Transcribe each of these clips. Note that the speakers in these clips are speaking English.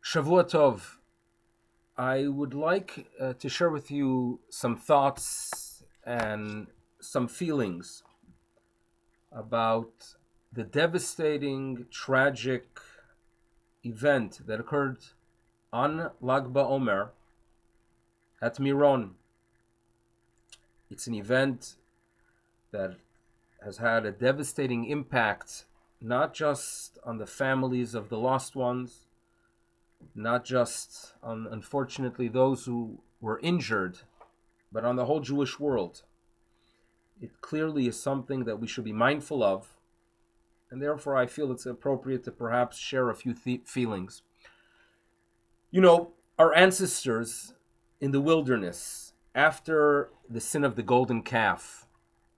Shavua Tov. I would like to share with you some thoughts and some feelings about the devastating, tragic event that occurred on Lag BaOmer at Meron. It's an event that has had a devastating impact not just on the families of the lost ones, not just on, unfortunately, those who were injured, but on the whole Jewish world. It clearly is something that we should be mindful of, and therefore I feel it's appropriate to perhaps share a few feelings. You know, our ancestors in the wilderness, after the sin of the golden calf,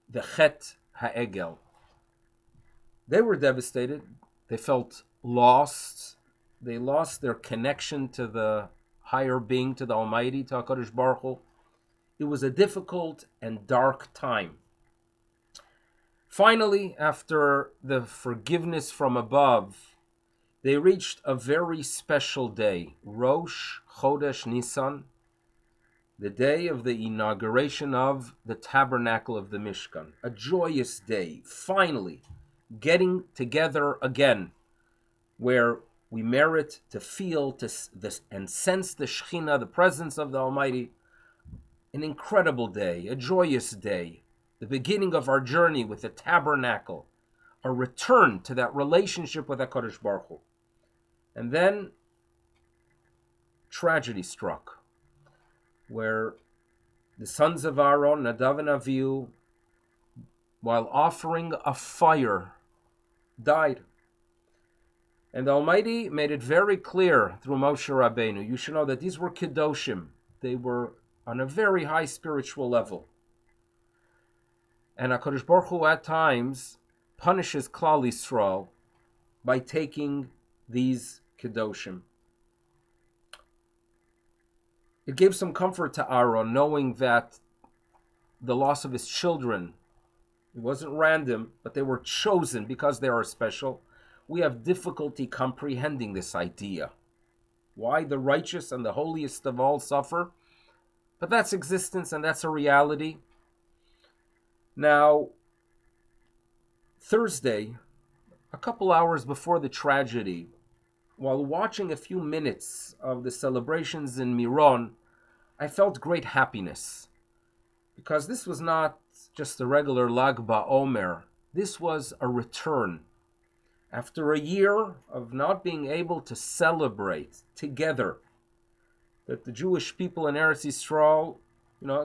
the Chet HaEgel, they were devastated. They felt lost. They lost their connection to the higher being, to the Almighty, to HaKadosh Baruch Hu. It was a difficult and dark time. Finally, after the forgiveness from above, they reached a very special day, Rosh Chodesh Nisan, the day of the inauguration of the tabernacle of the Mishkan. A joyous day, finally, getting together again, where we merit to feel this and sense the Shekhinah, the presence of the Almighty. An incredible day, a joyous day, the beginning of our journey with the tabernacle, a return to that relationship with HaKadosh Baruch Hu. And then tragedy struck, where the sons of Aaron, Nadav and Avihu, while offering a fire, died. And the Almighty made it very clear through Moshe Rabbeinu. You should know that these were Kedoshim. They were on a very high spiritual level. And HaKadosh Baruch Hu at times punishes Klal Yisrael by taking these Kedoshim. It gave some comfort to Aaron, knowing that the loss of his children, it wasn't random, but they were chosen because they are special. We have difficulty comprehending this idea. Why the righteous and the holiest of all suffer? But that's existence and that's a reality. Now, Thursday, a couple hours before the tragedy, while watching a few minutes of the celebrations in Meron, I felt great happiness. Because this was not just a regular Lag BaOmer. This was a return. After a year of not being able to celebrate together, that the Jewish people in Eretz Yisrael,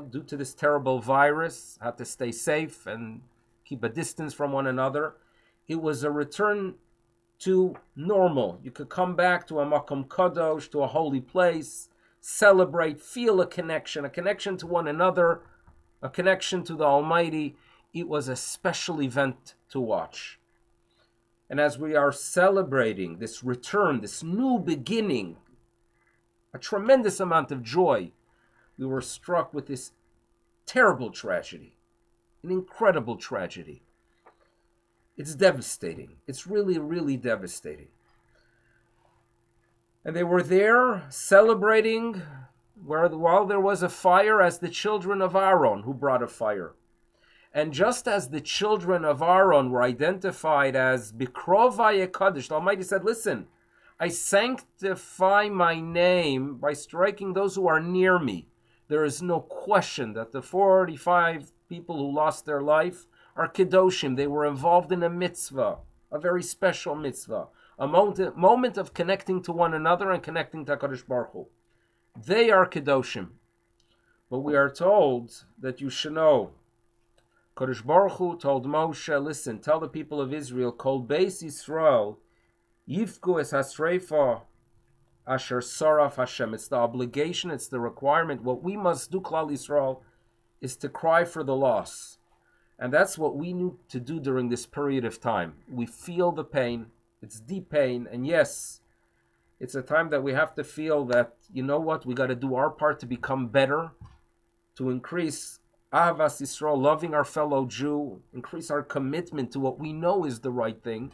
due to this terrible virus, had to stay safe and keep a distance from one another. It was a return to normal. You could come back to a Makom Kadosh, to a holy place, celebrate, feel a connection to one another, a connection to the Almighty. It was a special event to watch. And as we are celebrating this return, this new beginning, a tremendous amount of joy, we were struck with this terrible tragedy, an incredible tragedy. It's devastating. It's really, really devastating. And they were there celebrating while there was a fire as the children of Aaron who brought a fire. And just as the children of Aaron were identified as Bikrovai Ekadosh, the Almighty said, listen, I sanctify my name by striking those who are near me. There is no question that the 45 people who lost their life are Kedoshim. They were involved in a mitzvah, a very special mitzvah, a moment of connecting to one another and connecting to HaKadosh Baruch Hu. They are Kedoshim. But we are told that you should know, Kadosh Baruch Hu told Moshe, listen, tell the people of Israel, Kol Beis Yisrael, Yifku es hasreifa asher saraf Hashem. It's the obligation, it's the requirement. What we must do, Klal Yisrael, is to cry for the loss. And that's what we need to do during this period of time. We feel the pain, it's deep pain, and yes, it's a time that we have to feel that, you know what, we got to do our part to become better, to increase Ahavas Yisrael, loving our fellow Jew, increase our commitment to what we know is the right thing,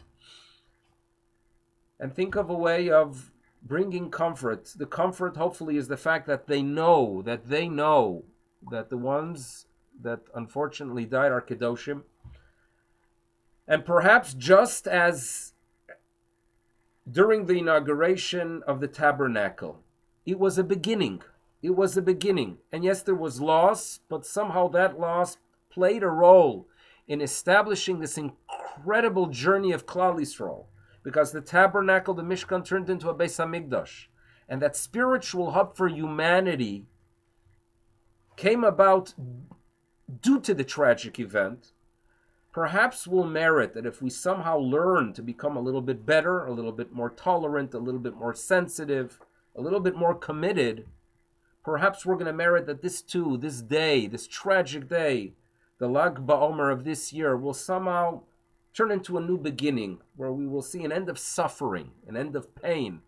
and think of a way of bringing comfort. The comfort, hopefully, is the fact that they know that the ones that unfortunately died are Kedoshim. And perhaps just as during the inauguration of the tabernacle, it was a beginning. It was a beginning. And yes, there was loss, but somehow that loss played a role in establishing this incredible journey of Klal Yisrael, because the tabernacle, the Mishkan, turned into a Beis Hamikdash. And that spiritual hub for humanity came about due to the tragic event. Perhaps we'll merit that if we somehow learn to become a little bit better, a little bit more tolerant, a little bit more sensitive, a little bit more committed, perhaps we're going to merit that this too, this day, this tragic day, the Lag BaOmer of this year, will somehow turn into a new beginning where we will see an end of suffering, an end of pain,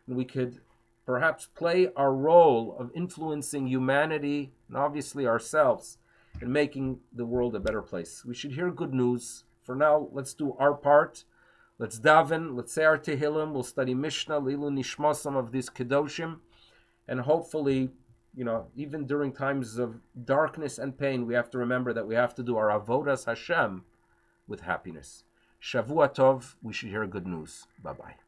and we could perhaps play our role of influencing humanity and obviously ourselves in making the world a better place. We should hear good news. For now, let's do our part. Let's daven, let's say our Tehillim, we'll study Mishnah, Lilu Nishmasam of these Kedoshim, and hopefully, even during times of darkness and pain, we have to remember that we have to do our Avodas Hashem with happiness. Shavua Tov, we should hear good news. Bye-bye.